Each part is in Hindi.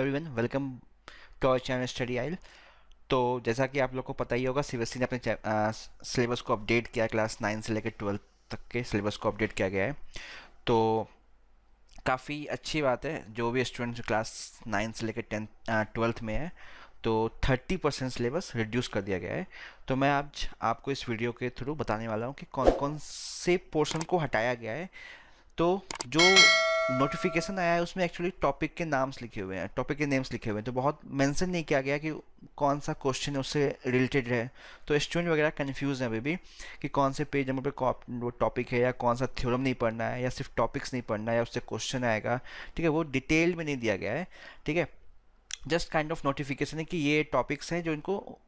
Everyone, welcome to our channel study aisle. तो जैसा कि आप लोग को पता ही होगा, सीबीएसई ने अपने सिलेबस को अपडेट किया। क्लास 9 से लेकर 12 तक के सिलेबस को अपडेट किया गया है। तो काफ़ी अच्छी बात है। जो भी स्टूडेंट्स क्लास 9 से लेकर 12th में है, तो 30% सिलेबस रिड्यूस कर दिया गया है। तो मैं आज आपको इस वीडियो के थ्रू बताने वाला हूँ कि कौन कौन से पोर्शन को हटाया गया है। तो जो नोटिफिकेशन आया है उसमें एक्चुअली टॉपिक के नाम्स लिखे हुए हैं, टॉपिक के नेम्स लिखे हुए हैं, तो बहुत मेंशन नहीं किया गया कि कौन सा क्वेश्चन उससे रिलेटेड है। तो स्टूडेंट वगैरह कंफ्यूज हैं अभी भी कि कौन से पेज नंबर पे वो टॉपिक है, या कौन सा थ्योरम नहीं पढ़ना है, या सिर्फ टॉपिक्स नहीं पढ़ना है, या उससे क्वेश्चन आएगा। ठीक है, वो डिटेल में नहीं दिया गया है। ठीक है, जस्ट काइंड ऑफ नोटिफिकेशन है कि ये टॉपिक्स हैं जो इनको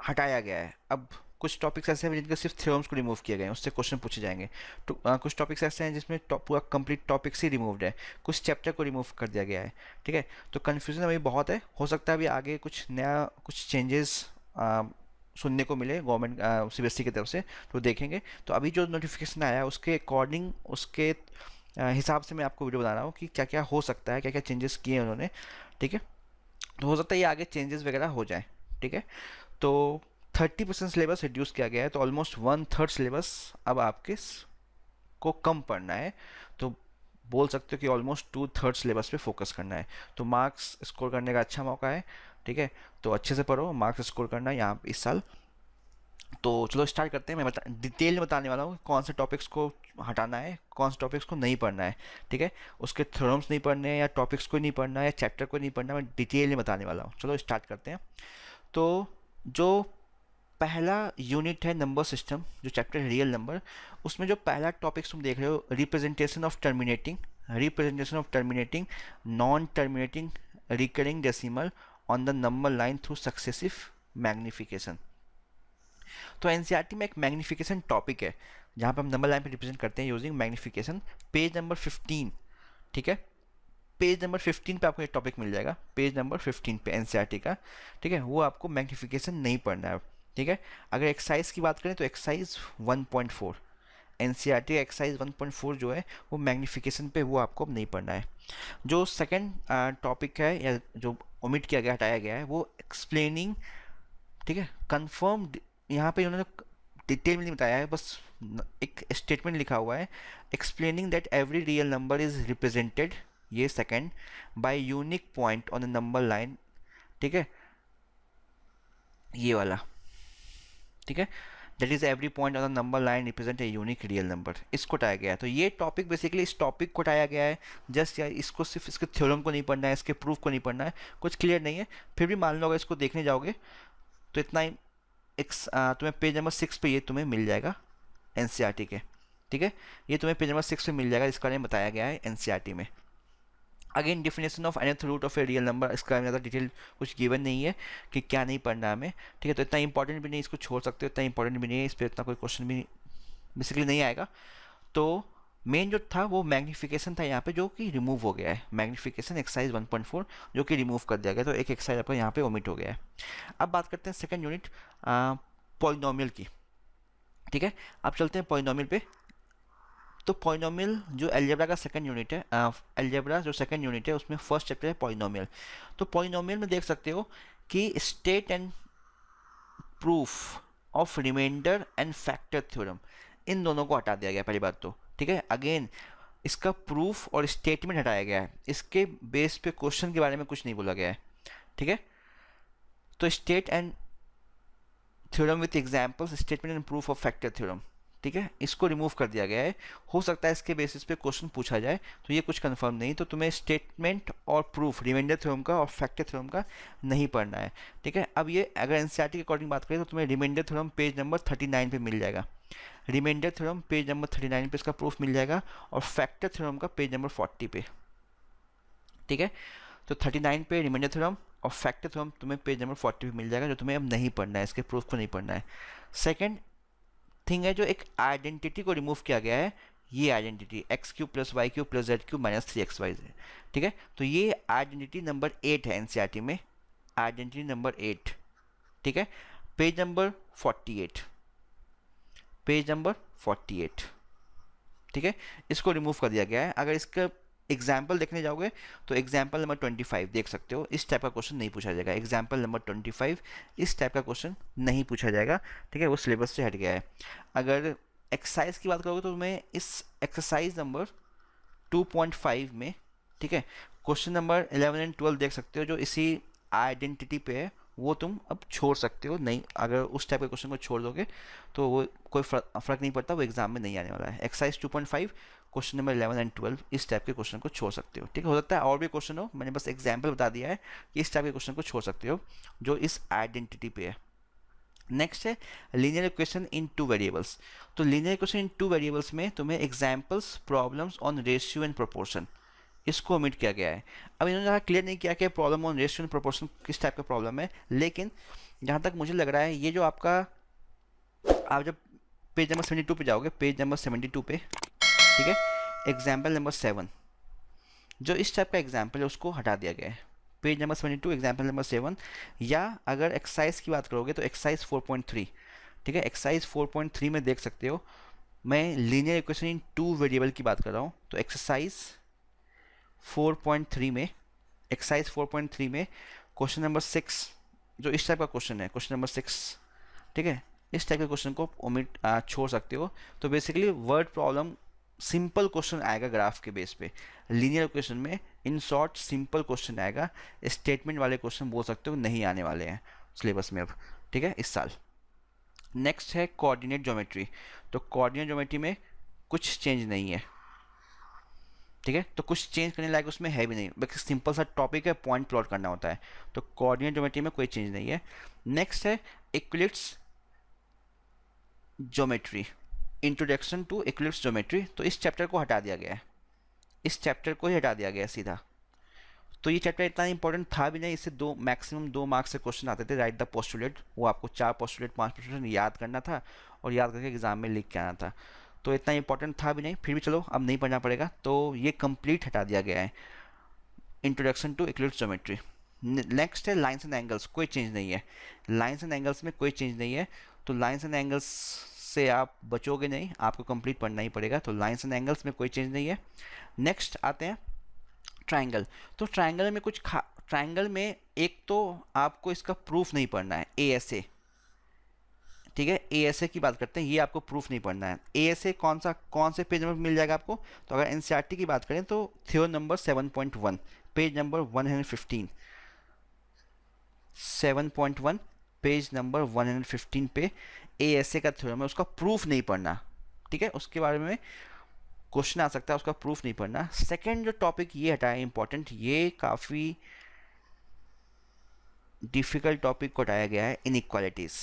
हटाया गया है। अब कुछ टॉपिक्स ऐसे हैं जिनके सिर्फ थ्योरम्स को रिमूव किए गए हैं, उससे क्वेश्चन पूछे जाएंगे। तो कुछ टॉपिक्स ऐसे हैं जिसमें पूरा कंप्लीट टॉपिक्स ही रिमूव्ड है, कुछ चैप्टर को रिमूव कर दिया गया है। ठीक है, तो कन्फ्यूजन अभी बहुत है। हो सकता है अभी आगे कुछ नया, कुछ चेंजेस सुनने को मिले गवर्नमेंट सीबीएसई की तरफ से, तो देखेंगे। तो अभी जो नोटिफिकेशन आया है उसके अकॉर्डिंग, उसके हिसाब से मैं आपको वीडियो बना रहा हूँ कि क्या क्या हो सकता है, क्या क्या चेंजेस किए हैं उन्होंने। ठीक है, तो हो सकता है ये आगे चेंजेस वगैरह हो जाए। ठीक है, तो 30% सिलेबस रिड्यूस किया गया है, तो ऑलमोस्ट 1/3 सिलेबस अब आपके को कम पढ़ना है। तो बोल सकते हो कि ऑलमोस्ट 2/3 सिलेबस पे फोकस करना है। तो मार्क्स स्कोर करने का अच्छा मौका है। ठीक है, तो अच्छे से पढ़ो, मार्क्स स्कोर करना है यहाँ इस साल। तो चलो स्टार्ट करते हैं। मैं डिटेल में बताने वाला हूँ कौन से टॉपिक्स को हटाना है, कौन से टॉपिक्स को नहीं पढ़ना है। ठीक है, उसके थ्योरम्स नहीं पढ़ने हैं, या टॉपिक्स को नहीं पढ़ना है, या चैप्टर को नहीं पढ़ना है, मैं डिटेल में बताने वाला हूँ। चलो स्टार्ट करते हैं। तो जो पहला यूनिट है नंबर सिस्टम, जो चैप्टर है रियल नंबर, उसमें जो पहला टॉपिक तुम देख रहे हो, representation of terminating non terminating recurring decimal on the number line through successive magnification. तो एनसीईआरटी में एक मैग्निफिकेशन टॉपिक है जहाँ पर हम नंबर लाइन पे रिप्रेजेंट करते हैं यूजिंग मैग्निफिकेशन। Page number 15। ठीक है, पेज नंबर 15 पे आपको ये टॉपिक मिल जाएगा, पेज नंबर 15 पे एनसीईआरटी का। ठीक है, वो आपको मैग्निफिकेशन नहीं पढ़ना है। ठीक है, अगर एक्सरसाइज की बात करें तो एक्सरसाइज 1.4, एनसीईआरटी एक्सरसाइज 1.4 जो है वो मैग्निफिकेशन पे, वो आपको अब नहीं पढ़ना है। जो सेकंड टॉपिक है, या जो ओमिट किया गया, हटाया गया है, वो एक्सप्लेनिंग। ठीक है, कंफर्म, यहाँ पे उन्होंने डिटेल में नहीं बताया है, बस एक स्टेटमेंट लिखा हुआ है, explaining that every real number is represented, ये second, by unique point on the number line. ठीक है, ये वाला। ठीक है, that is every point on the number line represent a unique real number, इसको हटाया गया है। तो ये टॉपिक बेसिकली, इस टॉपिक को हटाया गया है। जस्ट यार इसको सिर्फ इसके थ्योरम को नहीं पढ़ना है, इसके प्रूफ को नहीं पढ़ना है, कुछ क्लियर नहीं है। फिर भी मान लो अगर इसको देखने जाओगे तो इतना ही तुम्हें पेज नंबर 6 पे ये तुम्हें मिल जाएगा एनसीईआरटी के। ठीक है, ये तुम्हें पेज नंबर 6 पे मिल जाएगा, इसका बारे में बताया गया है एनसीईआरटी में। Again definition of nth root of a real number, इसका ज़्यादा डिटेल कुछ गिवन नहीं है कि क्या नहीं पढ़ना है हमें। ठीक है, तो इतना इंपॉर्टेंट भी नहीं, इसको छोड़ सकते हो, इतना इंपॉर्टेंट भी नहीं है, इस पर इतना कोई क्वेश्चन भी बेसिकली नहीं आएगा। तो मेन जो था वो मैग्निफिकेशन था यहाँ पे, जो कि रिमूव हो गया है। मैग्निफिकेशन एक्सरसाइज 1.4 जो कि रिमूव कर दिया गया, तो एक एक्सरसाइज आपका यहाँ पे ओमिट हो गया है। अब बात करते हैं सेकंड यूनिट पॉलिनोमियल की। ठीक है, अब चलते हैं पॉलिनोमियल पे। तो पॉलिनोमियल जो अलजेब्रा का सेकंड यूनिट है, अलजेब्रा जो सेकंड यूनिट है, उसमें फर्स्ट चैप्टर है पॉलिनोमियल। तो पॉलिनोमियल में देख सकते हो कि state and proof of remainder and factor theorem, इन दोनों को हटा दिया गया पहली बात तो। ठीक है, अगेन इसका प्रूफ और स्टेटमेंट हटाया गया है, इसके बेस पे क्वेश्चन के बारे में कुछ नहीं बोला गया है। ठीक है, तो state and theorem with examples, statement and proof of factor theorem, ठीक है, इसको रिमूव कर दिया गया है। हो सकता है इसके बेसिस पे क्वेश्चन पूछा जाए, तो ये कुछ कंफर्म नहीं। तो तुम्हें स्टेटमेंट और प्रूफ रिमाइंडर थ्योरम का और फैक्टर थ्योरम का नहीं पढ़ना है। ठीक है, अब ये अगर एनसीईआरटी के अकॉर्डिंग बात करें तो तुम्हें रिमाइंडर थ्योरम पेज नंबर 39 पे मिल जाएगा। रिमाइंडर थ्योरम पेज नंबर 39 पे इसका प्रूफ मिल जाएगा, और फैक्टर थ्योरम का पेज नंबर 40 पे। ठीक है, तो 39 पे रिमाइंडर थ्योरम और फैक्टर थ्योरम तुम्हें पेज नंबर 40 पे मिल जाएगा, जो तुम्हें अब नहीं पढ़ना है, इसके प्रूफ को नहीं पढ़ना है। सेकेंड थिंग है, जो एक आइडेंटिटी को रिमूव किया गया है, ये identity x³ + y³ + z³ - 3xy है। ठीक है, तो ये आइडेंटिटी नंबर 8 है एनसीईआरटी में, आइडेंटिटी नंबर 8। ठीक है, पेज नंबर 48, पेज नंबर 48। ठीक है, इसको रिमूव कर दिया गया है। अगर इसका एग्जाम्पल देखने जाओगे तो एग्जाम्पल नंबर 25 देख सकते हो, इस टाइप का क्वेश्चन नहीं पूछा जाएगा। एग्जाम्पल नंबर 25 इस टाइप का क्वेश्चन नहीं पूछा जाएगा, ठीक है, वो सिलेबस से हट गया है। अगर एक्सरसाइज की बात करोगे तो तुम्हें इस एक्सरसाइज नंबर 2.5 में, ठीक है, क्वेश्चन नंबर 11 एंड 12 देख सकते हो जो इसी आइडेंटिटी पे है, वो तुम अब छोड़ सकते हो। नहीं, अगर उस टाइप के क्वेश्चन को छोड़ दोगे तो वो कोई फर्क नहीं पड़ता, वो एग्जाम में नहीं आने वाला है। एक्सरसाइज 2.5 क्वेश्चन नंबर 11 एंड 12 इस टाइप के क्वेश्चन को छोड़ सकते हो, ठीक है। हो सकता है और भी क्वेश्चन हो, मैंने बस एग्जाम्पल बता दिया है कि इस टाइप के क्वेश्चन को छोड़ सकते हो जो इस आइडेंटिटी पे है। नेक्स्ट है linear equation in two variables. तो linear equation in two variables में तुम्हें examples, problems on ratio and proportion, इसको ओमिट किया गया है। अब इन्होंने ज़्यादा क्लियर नहीं किया कि problem on ratio and proportion किस टाइप का प्रॉब्लम है, लेकिन जहाँ तक मुझे लग रहा है ये जो आपका, आप जब पेज नंबर 72 पे जाओगे, पेज नंबर 72 पे, ठीक है, एग्जाम्पल नंबर 7 जो इस टाइप का एग्जाम्पल है उसको हटा दिया गया है। पेज नंबर 72 एग्जाम्पल नंबर 7, या अगर एक्सरसाइज की बात करोगे तो एक्सरसाइज 4.3, ठीक है, एक्सरसाइज 4.3 में देख सकते हो, मैं linear equation in two variable की बात कर रहा हूँ। तो एक्सरसाइज 4.3 में, एक्सरसाइज 4.3 में क्वेश्चन नंबर 6 जो इस टाइप का क्वेश्चन है, क्वेश्चन नंबर 6, ठीक है, इस टाइप के क्वेश्चन को ओमिट छोड़ सकते हो। तो basically word problem simple question आएगा ग्राफ के बेस पे। लीनियर इक्वेशन में इन शॉर्ट सिंपल क्वेश्चन आएगा, स्टेटमेंट वाले क्वेश्चन बोल सकते हो नहीं आने वाले हैं सिलेबस में अब, ठीक है, इस साल। नेक्स्ट है कोऑर्डिनेट ज्योमेट्री। तो कोऑर्डिनेट ज्योमेट्री में कुछ चेंज नहीं है, ठीक है, तो कुछ चेंज करने लायक उसमें है भी नहीं, बस सिंपल सा टॉपिक है, पॉइंट प्लॉट करना होता है। तो कोऑर्डिनेट ज्योमेट्री में कोई चेंज नहीं है। नेक्स्ट है Euclid's geometry, introduction to Euclid's geometry. तो इस चैप्टर को हटा दिया गया है, इस चैप्टर को ही हटा दिया गया है सीधा। तो ये चैप्टर इतना इंपॉर्टेंट था भी नहीं, इससे मैक्सिमम 2 मार्क्स से क्वेश्चन आते थे। राइट द पोस्टुलेट, वो आपको 4 पोस्टुलेट 5 पोस्टुलेट याद करना था और याद करके एग्जाम में लिख के आना था। तो इतना इंपॉर्टेंट था भी नहीं, फिर भी चलो अब नहीं पढ़ना पड़ेगा, तो ये कंप्लीट हटा दिया गया है, introduction to Euclid's geometry. Next है लाइन्स एंड एंगल्स, कोई चेंज नहीं है, लाइन्स एंड एंगल्स में कोई चेंज नहीं है। तो लाइन्स एंड एंगल्स से आप बचोगे नहीं, आपको कंप्लीट पढ़ना ही पड़ेगा। तो लाइन्स एंड एंगल्स में कोई चेंज नहीं है। नेक्स्ट आते हैं ट्राइंगल। तो ट्राइंगल में ट्राइंगल में एक तो आपको इसका प्रूफ नहीं पढ़ना है, ASA, ठीक है, ASA की बात करते हैं, ये आपको प्रूफ नहीं पढ़ना है। ASA कौन से पेज नंबर मिल जाएगा आपको, तो अगर NCERT की बात करें तो theorem number 7.1 page number 115, 7.1 page number 115 पे ASA का थ्योरम है, उसका प्रूफ नहीं पढ़ना, ठीक है, उसके बारे में क्वेश्चन आ सकता है, उसका प्रूफ नहीं पढ़ना। सेकंड जो टॉपिक ये हटाया इंपॉर्टेंट, ये काफ़ी डिफिकल्ट टॉपिक को हटाया गया है, इनइक्वालिटीज़,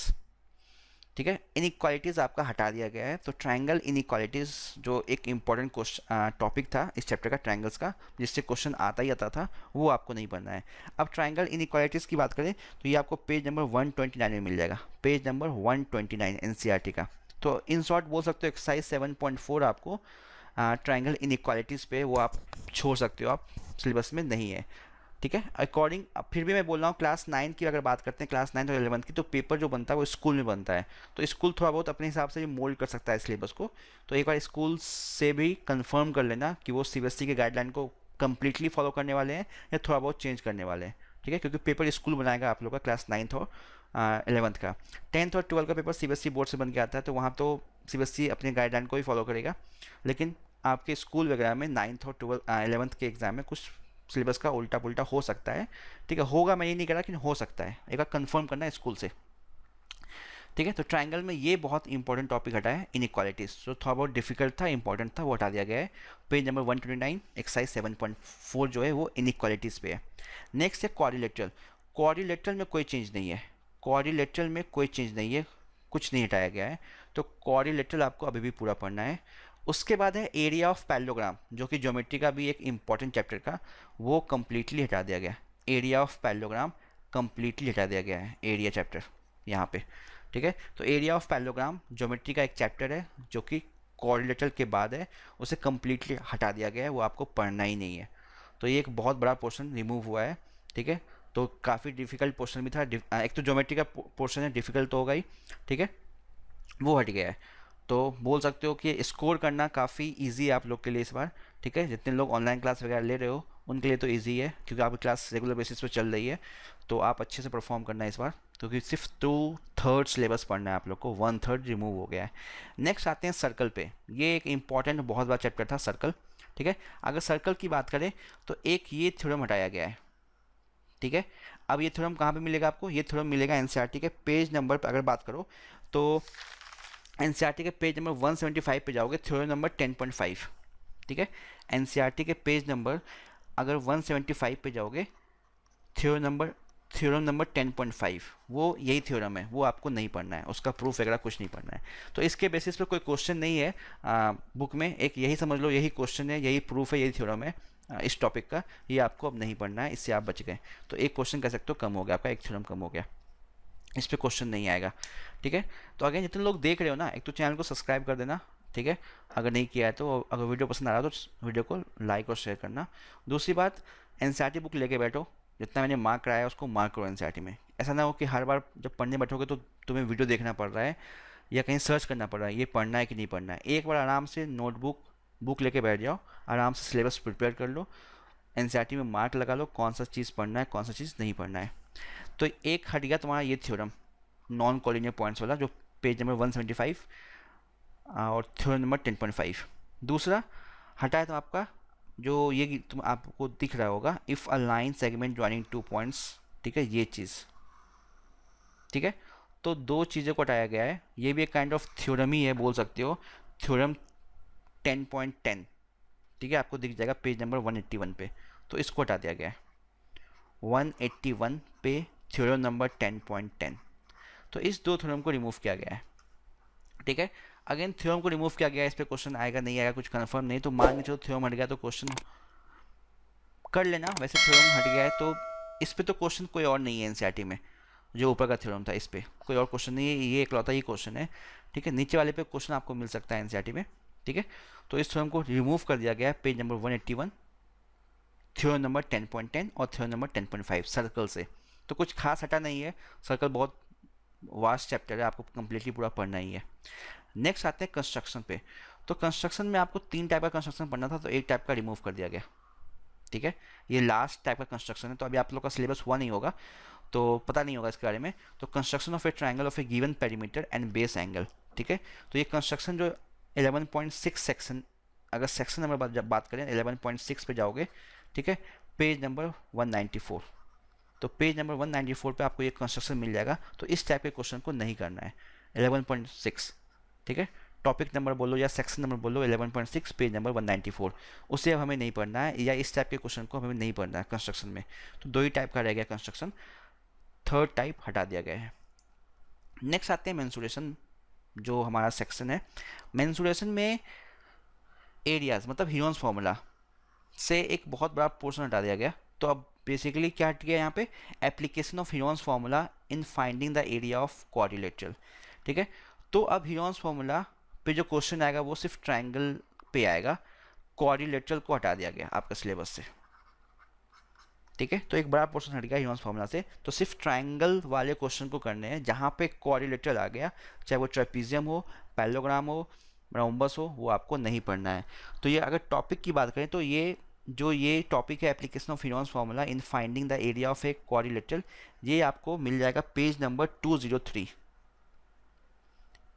ठीक है, इनइक्वालिटीज़ आपका हटा दिया गया है। तो ट्रायंगल इनइक्वालिटीज़ जो एक इंपॉर्टेंट क्वेश्चन टॉपिक था इस चैप्टर का, ट्रायंगल्स का, जिससे क्वेश्चन आता ही आता था, वो आपको नहीं पढ़ना है। अब ट्रायंगल इनइक्वालिटीज़ की बात करें तो ये आपको पेज नंबर 129 में मिल जाएगा, पेज नंबर 129 NCERT का। तो इन शॉर्ट बोल सकते हो एक्सरसाइज 7.4 आपको ट्रायंगल इनइक्वालिटीज़ पे वो आप छोड़ सकते हो, आप सिलेबस में नहीं है, ठीक है। अकॉर्डिंग, फिर भी मैं बोल रहा हूँ क्लास 9 की अगर बात करते हैं, क्लास 9 और 11 की, तो पेपर जो बनता है वो स्कूल में बनता है। तो स्कूल थोड़ा बहुत अपने हिसाब से मोल्ड कर सकता है सिलेबस को। तो एक बार स्कूल से भी कंफर्म कर लेना कि वो CBSE के गाइडलाइन को कम्प्लीटली फॉलो करने वाले हैं या थोड़ा बहुत चेंज करने वाले हैं, ठीक है, क्योंकि पेपर स्कूल बनाएगा आप लोग का क्लास 9 और 11 का। 10th और 12 का पेपर CBSE बोर्ड से बन के आता है, तो वहाँ तो CBSE अपने गाइडलाइन को ही फॉलो करेगा, लेकिन आपके स्कूल वगैरह में 9th और 11th के एग्जाम में कुछ सिलेबस का उल्टा पुल्टा हो सकता है, ठीक है, होगा मैं ये नहीं कह रहा, लेकिन हो सकता है, एक बार कंफर्म करना है स्कूल से, ठीक है। तो ट्रायंगल में ये बहुत इंपॉर्टेंट टॉपिक हटा है, इनइक्वालिटीज़, जो थोड़ा बहुत डिफिकल्ट था, इंपॉर्टेंट था, वो हटा दिया गया है। पेज नंबर 129 एक्सरसाइज 7.4 जो है वो इनइक्वालिटीज़ पे है। नेक्स्ट है क्वाड्रिलेटरल। क्वाड्रिलेटरल में कोई चेंज नहीं है, क्वाड्रिलेटरल में कोई चेंज नहीं है, कुछ नहीं हटाया गया है। तो क्वाड्रिलेटरल आपको अभी भी पूरा पढ़ना है। उसके बाद है एरिया ऑफ पैरेललोग्राम, जो कि ज्योमेट्री का भी एक इंपॉर्टेंट चैप्टर का, वो कम्प्लीटली हटा दिया गया। एरिया ऑफ पैरेललोग्राम कम्प्लीटली हटा दिया गया है, एरिया चैप्टर यहाँ पे, ठीक है। तो एरिया ऑफ पैरेललोग्राम ज्योमेट्री का एक चैप्टर है जो कि क्वाड्रिलेटरल के बाद है, उसे कम्प्लीटली हटा दिया गया है, वो आपको पढ़ना ही नहीं है। तो ये एक बहुत बड़ा पोर्शन रिमूव हुआ है, ठीक है। तो काफ़ी डिफिकल्ट पोर्शन भी था, एक तो ज्योमेट्री का पोर्शन है, डिफिकल्ट तो होगा ही, ठीक है, वो हट गया है। तो बोल सकते हो कि स्कोर करना काफ़ी इजी है आप लोग के लिए इस बार, ठीक है। जितने लोग ऑनलाइन क्लास वगैरह ले रहे हो उनके लिए तो इजी है, क्योंकि आपकी क्लास रेगुलर बेसिस पे चल रही है, तो आप अच्छे से परफॉर्म करना है इस बार, क्योंकि सिर्फ 2/3 सिलेबस पढ़ना है आप लोग को, 1/3 रिमूव हो गया है। नेक्स्ट आते हैं सर्कल पे। ये एक इंपॉर्टेंट बहुत बड़ा चैप्टर था सर्कल, ठीक है। अगर सर्कल की बात करें तो एक ये थ्योरम हटाया गया है, ठीक है। अब ये थ्योरम कहाँ पे मिलेगा आपको? ये थ्योरम मिलेगा एनसीईआरटी के पेज नंबर पर। अगर बात करो तो एनसीईआरटी के पेज नंबर 175 पे जाओगे, थ्योरम नंबर 10.5, ठीक है। एनसीईआरटी के पेज नंबर अगर 175 पे जाओगे, थ्योरम नंबर 10.5, वो यही थ्योरम है, वो आपको नहीं पढ़ना है, उसका प्रूफ वगैरह कुछ नहीं पढ़ना है। तो इसके बेसिस पे कोई क्वेश्चन नहीं है बुक में, एक यही समझ लो यही क्वेश्चन है, यही प्रूफ है, यही थ्योरम है इस टॉपिक का, ये आपको अब नहीं पढ़ना है, इससे आप बच गए। तो एक क्वेश्चन कह सकते हो कम हो गया आपका, एक थ्योरम कम हो गया, इस पे क्वेश्चन नहीं आएगा, ठीक है। तो अगेन जितने लोग देख रहे हो ना, एक तो चैनल को सब्सक्राइब कर देना, ठीक है। अगर नहीं किया है तो, अगर वीडियो पसंद आ रहा है तो वीडियो को लाइक और शेयर करना। दूसरी बात, एनसीईआरटी बुक लेके बैठो, जितना मैंने मार्क कराया है उसको मार्क करो एनसीईआरटी में। ऐसा ना हो कि हर बार जब पढ़ने बैठोगे तो तुम्हें वीडियो देखना पड़ रहा है या कहीं सर्च करना पड़ रहा है ये पढ़ना है कि नहीं पढ़ना है। एक बार आराम से नोटबुक बुक लेके बैठ जाओ, आराम से सिलेबस प्रिपेयर कर लो, एनसीईआरटी में मार्क लगा लो, कौन सा चीज़ पढ़ना है कौन सा चीज़ नहीं पढ़ना है। तो एक हट गया तुम्हारा ये थ्योरम नॉन कॉलिनियर पॉइंट्स वाला, जो पेज नंबर 175 और थ्योरम नंबर 10.5। दूसरा हटा है तो आपका जो ये तुम आपको दिख रहा होगा, if a line segment joining 2 points, ठीक है, ये चीज़, ठीक है। तो दो चीज़ों को हटाया गया है, ये भी एक काइंड ऑफ थ्योरम ही है बोल सकते हो, थ्योरम 10.10, ठीक है, आपको दिख जाएगा पेज नंबर 181 पे, तो इसको हटा दिया गया है 181 पे, थ्योरम नंबर 10.10। तो इस दो थ्योरम को रिमूव किया गया है, ठीक है। अगेन थ्योरम को रिमूव किया गया है, इस पर क्वेश्चन आएगा नहीं आएगा कुछ कंफर्म नहीं, तो मान के चलो थ्योरम हट गया तो क्वेश्चन कर लेना। वैसे थ्योरम हट गया है तो इस पे तो क्वेश्चन कोई और नहीं है एनसीईआरटी में, जो ऊपर का थ्योरम था इस पे कोई और क्वेश्चन नहीं है, ये इकलौता ही क्वेश्चन है, ठीक है। नीचे वाले पे क्वेश्चन आपको मिल सकता है एनसीईआरटी में, ठीक है। तो इस थ्योरम को रिमूव कर दिया गया है पेज नंबर 181, थ्योरम नंबर 10.10 और थ्योरम नंबर 10.5 सर्कल से। तो कुछ खास हटा नहीं है, सर्कल बहुत वास्ट चैप्टर है, आपको कंप्लीटली पूरा पढ़ना ही है। नेक्स्ट आते हैं कंस्ट्रक्शन पे। तो कंस्ट्रक्शन में आपको 3 टाइप का कंस्ट्रक्शन पढ़ना था, तो एक टाइप का रिमूव कर दिया गया, ठीक है। ये लास्ट टाइप का कंस्ट्रक्शन है, तो अभी आप लोग का सिलेबस हुआ नहीं होगा तो पता नहीं होगा इसके बारे में। तो construction of A triangle of A given perimeter and base angle, ठीक है। तो ये कंस्ट्रक्शन जो 11.6 सेक्शन, अगर सेक्शन नंबर जब बात करें 11.6 पे जाओगे, ठीक है, पेज नंबर 194, तो पेज नंबर 194 पे आपको ये कंस्ट्रक्शन मिल जाएगा। तो इस टाइप के क्वेश्चन को नहीं करना है 11.6, ठीक है। टॉपिक नंबर बोलो या सेक्शन नंबर बोलो 11.6 पेज नंबर 194, उसे अब हमें नहीं पढ़ना है, या इस टाइप के क्वेश्चन को हमें नहीं पढ़ना है कंस्ट्रक्शन में। तो दो ही टाइप का रह गया कंस्ट्रक्शन, थर्ड टाइप हटा दिया गया है। नेक्स्ट आते हैं मेंसुरेशन, जो हमारा सेक्शन है। मेंसुरेशन में एरियाज मतलब ह्यूजेंस फार्मूला से एक बहुत बड़ा पोर्शन हटा दिया गया। तो अब बेसिकली क्या हट गया यहाँ पे, application of Huygens formula in finding the area of quadrilateral, ठीक है। तो अब ह्यूजेंस फार्मूला पे जो क्वेश्चन आएगा वो सिर्फ ट्राइंगल पे आएगा, क्वाड्रिलेटरल को हटा दिया गया आपका सिलेबस से, ठीक है। तो एक बड़ा पोर्शन हट गया ह्यूजेंस फार्मूला से, तो सिर्फ ट्राइंगल वाले क्वेश्चन को करने हैं जहाँ पे क्वाड्रिलेटरल आ गया, चाहे वो ट्रेपीजियम हो, पैरेललोग्राम हो, रोम्बस हो, वो आपको नहीं पढ़ना है। तो ये अगर टॉपिक की बात करें तो ये टॉपिक है application of Huygens formula in finding the area of a quadrilateral, ये आपको मिल जाएगा पेज नंबर 203,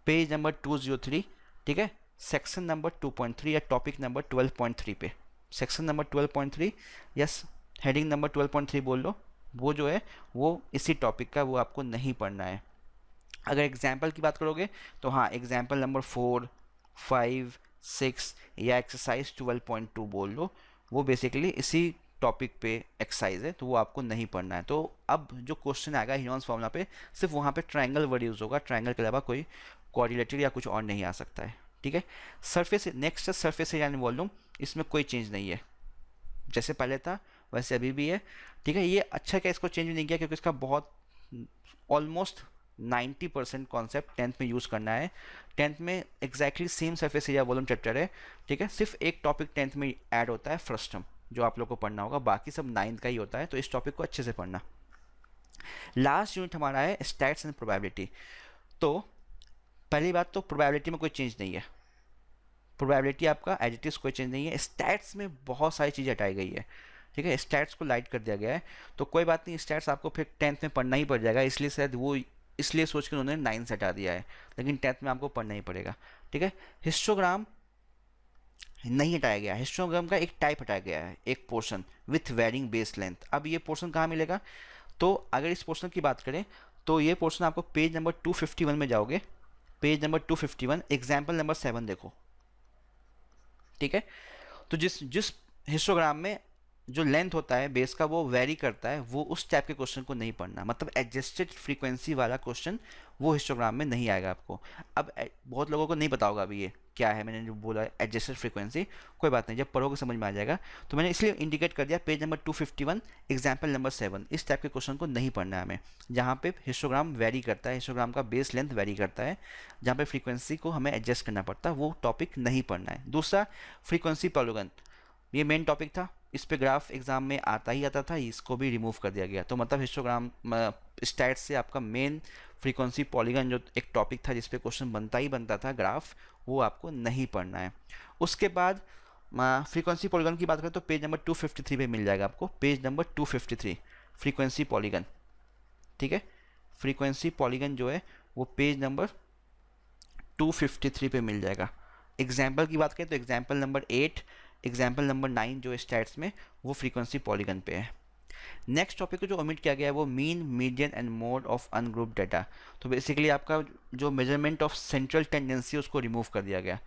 पेज नंबर 203, ठीक है। सेक्शन नंबर 2.3 या टॉपिक नंबर 12.3 पे, section number 12.3 yes, heading number 12.3 बोल लो, वो जो है वो इसी टॉपिक का, वो आपको नहीं पढ़ना है। अगर एग्जाम्पल की बात करोगे तो हाँ, एग्जाम्पल नंबर 4, 5, 6 या एक्सरसाइज 12.2 बोल लो, वो बेसिकली इसी टॉपिक पे एक्सरसाइज है, तो वो आपको नहीं पढ़ना है। तो अब जो क्वेश्चन आएगा ह्यूजेंस फार्मूला पे, सिर्फ वहाँ पे ट्राइंगल वर्ड यूज़ होगा, ट्राइंगल के अलावा कोई क्वाड्रिलेटरल या कुछ और नहीं आ सकता है, ठीक है। सरफेस, नेक्स्ट है सरफेस एरिया एंड वॉल्यूम, इसमें कोई चेंज नहीं है, जैसे पहले था वैसे अभी भी है, ठीक है। ये अच्छा क्या इसको चेंज नहीं किया, क्योंकि इसका बहुत ऑलमोस्ट 90% कॉन्सेप्ट 10th में यूज़ करना है। 10th में exactly same surface area volume chapter है, ठीक है। सिर्फ एक टॉपिक 10th में ऐड होता है फ्रस्टम, जो आप लोग को पढ़ना होगा, बाकी सब 9th का ही होता है, तो इस टॉपिक को अच्छे से पढ़ना। लास्ट यूनिट हमारा है स्टैट्स एंड प्रोबेबिलिटी। तो पहली बात तो प्रोबेबिलिटी में कोई चेंज नहीं है, प्रोबेबिलिटी आपका एज इट इज कोई चेंज नहीं है। स्टैट्स में बहुत सारी चीज़ें हटाई गई है, ठीक है, स्टैट्स को लाइट कर दिया गया है। तो कोई बात नहीं, स्टैट्स आपको फिर 10th में पढ़ना ही पड़ जाएगा, इसलिए शायद वो इसलिए सोच के उन्होंने 9 से हटा दिया है, लेकिन 10th में आपको पढ़ना ही पड़ेगा, ठीक है। हिस्टोग्राम नहीं हटाया गया, हिस्टोग्राम का एक टाइप हटाया गया है, एक portion with varying base length. अब ये पोर्शन कहाँ मिलेगा, तो अगर इस पोर्शन की बात करें तो ये पोर्शन आपको पेज नंबर 251 में जाओगे, पेज नंबर 251 एग्जाम्पल नंबर 7 देखो, ठीक है। तो जिस जिस हिस्टोग्राम में जो लेंथ होता है बेस का वो वेरी करता है, वो उस टाइप के क्वेश्चन को नहीं पढ़ना, मतलब एडजस्टेड फ्रीक्वेंसी वाला क्वेश्चन वो हिस्टोग्राम में नहीं आएगा आपको। अब बहुत लोगों को नहीं पता होगा अभी ये क्या है, मैंने जो बोला एडजस्टेड फ्रीक्वेंसी, कोई बात नहीं, जब पढ़ोगे समझ में आ जाएगा। तो मैंने इसलिए इंडिकेट कर दिया पेज नंबर 251 एग्जाम्पल नंबर 7, इस टाइप के क्वेश्चन को नहीं पढ़ना है हमें, जहाँ पे हिस्टोग्राम वेरी करता है, हिस्टोग्राम का बेस लेंथ वेरी करता है, जहाँ पे फ्रीक्वेंसी को हमें एडजस्ट करना पड़ता है, वो टॉपिक नहीं पढ़ना है। दूसरा, फ्रीक्वेंसी पॉलीगन, ये मेन टॉपिक था, इस पे ग्राफ एग्जाम में आता ही आता था, इसको भी रिमूव कर दिया गया। तो मतलब हिस्टोग्राम स्टैट्स से आपका मेन फ्रीक्वेंसी पॉलीगन जो एक टॉपिक था जिस पे क्वेश्चन बनता ही बनता था ग्राफ, वो आपको नहीं पढ़ना है। उसके बाद फ्रीक्वेंसी पॉलीगन की बात करें तो पेज नंबर 253 पे मिल जाएगा आपको, पेज नंबर 253 फ्रीक्वेंसी पॉलीगन, ठीक है। फ्रीक्वेंसी पॉलीगन जो है वो पेज नंबर 253 पे मिल जाएगा। एग्जाम्पल की बात करें तो एग्जाम्पल नंबर 8, एग्जाम्पल नंबर 9 जो स्टैट्स में वो फ्रीक्वेंसी पॉलीगन पे है। नेक्स्ट टॉपिक को जो ओमिट किया गया है वो mean, median and mode of ungroup data. तो बेसिकली आपका जो मेजरमेंट ऑफ सेंट्रल टेंडेंसी उसको रिमूव कर दिया गया।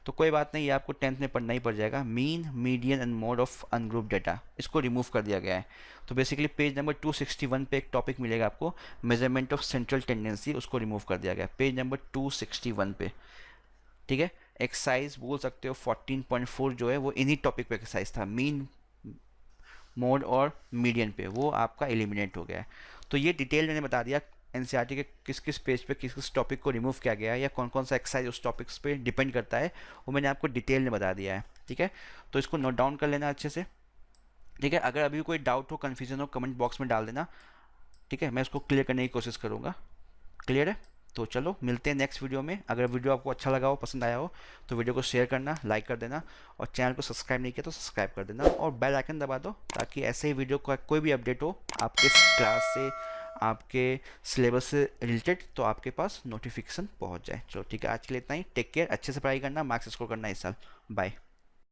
तो कोई बात नहीं, ये आपको 10th में पढ़ना ही पड़ जाएगा, mean, median and mode of ungroup data, इसको रिमूव कर दिया गया है। तो बेसिकली पेज नंबर 261 पे एक टॉपिक मिलेगा आपको, मेजरमेंट ऑफ सेंट्रल टेंडेंसी, उसको रिमूव कर दिया गया पेज नंबर 261 पे, ठीक है। एक्सरसाइज बोल सकते हो 14.4 जो है वो इन्हीं टॉपिक पे एक्सरसाइज था, मीन, मोड और मीडियन पे, वो आपका एलिमिनेट हो गया है। तो ये डिटेल मैंने बता दिया एनसीईआरटी के किस किस पेज पे किस किस टॉपिक को रिमूव किया गया है या कौन कौन सा एक्सरसाइज उस टॉपिक्स पे डिपेंड करता है, वो मैंने आपको डिटेल में बता दिया है, ठीक है। तो इसको नोट डाउन कर लेना अच्छे से, ठीक है। अगर अभी कोई डाउट हो, कन्फ्यूजन हो, कमेंट बॉक्स में डाल देना, ठीक है, मैं उसको क्लियर करने की कोशिश करूँगा। क्लियर है? तो चलो मिलते हैं नेक्स्ट वीडियो में। अगर वीडियो आपको अच्छा लगा हो, पसंद आया हो, तो वीडियो को शेयर करना, लाइक कर देना, और चैनल को सब्सक्राइब नहीं किया तो सब्सक्राइब कर देना, और बेल आइकन दबा दो ताकि ऐसे ही वीडियो का कोई भी अपडेट हो आपके क्लास से, आपके सिलेबस से रिलेटेड, तो आपके पास नोटिफिकेशन पहुंच जाए। चलो ठीक है, आज के लिए इतना ही। टेक केयर, अच्छे से पढ़ाई करना, मार्क्स स्कोर करना इस साल। बाय।